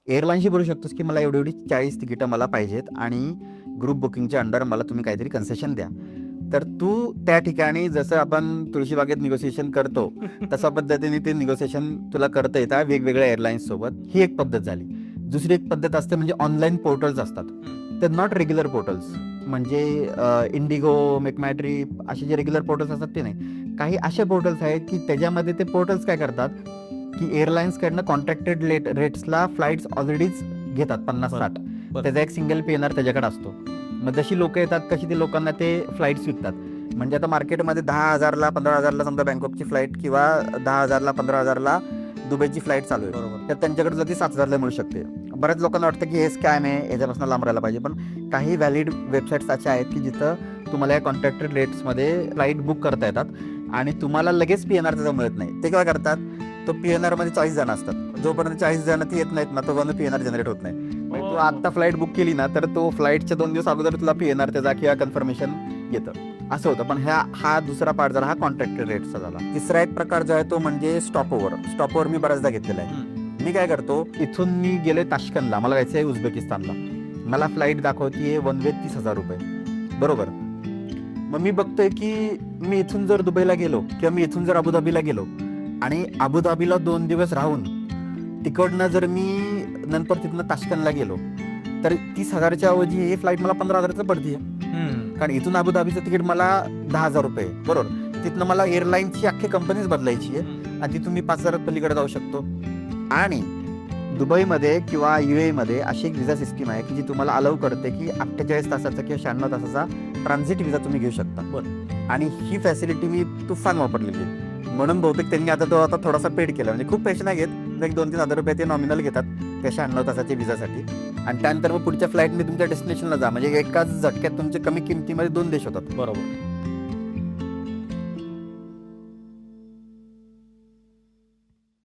एअरलाईनशी बोलू शकतोस की मला एवढी एवढी 40 तिकीटं मला पाहिजेत आणि ग्रुप बुकिंगच्या अंडर मला तुम्ही काहीतरी कन्सेशन द्या. तर तू त्या ठिकाणी जसं आपण तुळशीबागेत निगोसिएशन करतो तशा पद्धतीने ते निगोसिएशन तुला करता येतं वेगवेगळ्या एअरलाईन्ससोबत. ही एक पद्धत झाली. दुसरी एक पद्धत असते म्हणजे ऑनलाईन पोर्टल्स असतात. ते नॉट रेग्युलर पोर्टल्स, म्हणजे इंडिगो, मेकमायट्रिप असे जे रेग्युलर पोर्टल्स असतात ते नाही. काही असे पोर्टल्स आहेत की त्याच्यामध्ये ते पोर्टल्स काय करतात की एअरलाईन्सकडनं कॉन्ट्रॅक्टेड रेट्सला फ्लाईट्स ऑलरेडीच घेतात 50-60. त्याचा एक सिंगल पीएनआर त्याच्याकडे असतो. मग जशी लोक येतात कशी ते लोकांना ते फ्लाईट्स विकतात. म्हणजे आता मार्केटमध्ये 10,000ला 15,000ला समजा बँकॉकची फ्लाईट किंवा 10,000ला 15,000ला दुबईची फ्लाईट चालू आहे, तर त्यांच्याकडे जर ती 7,000ला मिळू शकते. बऱ्याच लोकांना वाटतं की हे स्कॅम आहे, याच्यापासून लांब राहायला पाहिजे. पण काही व्हॅलिड वेबसाईट्स अशा आहेत की जिथं तुम्हाला या कॉन्ट्रॅक्टेड रेट्समध्ये फ्लाईट बुक करता येतात आणि तुम्हाला लगेच पीएनआर त्याचा मिळत नाही. ते काय करतात, तो पीएनआर मध्ये 40 जण असतात. जोपर्यंत 40 जण ती येत नाहीत ना तोपर्यंत पीएनआर जनरेट होत नाही. म्हणजे तू आता फ्लाईट बुक केली ना तर तो फ्लाईटच्या 2 दिवस अगोदर तुला पीएनआर त्याचा किंवा कन्फर्मेशन येतं. असं होतं. पण हा दुसरा पार्ट झाला, हा कॉन्ट्रॅक्टेड रेटचा झाला. तिसरा एक प्रकार जो आहे तो म्हणजे स्टॉप ओव्हर मी बऱ्याचदा घेतलेला आहे. मी काय करतो, इथून मी गेले ताश्कंदला, मला जायचं आहे उझबेकिस्तानला. मला फ्लाईट दाखवतीये वन वे 30,000 रुपये, बरोबर. मग मी बघतोय की मी इथून जर दुबईला गेलो किंवा मी इथून जर अबुधाबीला गेलो आणि अबुधाबीला 2 दिवस राहून तिकडनं जर मी नंतर तिथनं ताश्कंदला गेलो तर 30,000च्या ऐवजी ही फ्लाईट मला 15,000चं पडते. कारण इथून अबुधाबीचं तिकीट मला 10,000 रुपये, बरोबर. तिथनं मला एअरलाईनची अख्खी कंपनीच बदलायची आहे आणि तिथून मी 5,000 पलीकडे जाऊ शकतो. आणि दुबईमध्ये किंवा UAE अशी एक व्हिसा सिस्टीम आहे की जी तुम्हाला अलाउ करते की 48 तासाचा किंवा 96 तासाचा ट्रान्झिट व्हिसा तुम्ही घेऊ शकता. आणि ही फॅसिलिटी मी तुफान वापरलेली आहे. म्हणून बहुतेक त्यांनी आता थोडासा पेड केला. म्हणजे खूप पैसे नाही घेत, एक 2-3 हजार रुपये ते नॉमिनल घेतात त्या 96 तासाच्या व्हिसासाठी. आणि त्यानंतर मग पुढच्या फ्लाईटने तुमच्या डेस्टिनेशनला जा. म्हणजे एकाच झटक्यात तुमचे कमी किमतीमध्ये 2 देश होतात. बरोबर.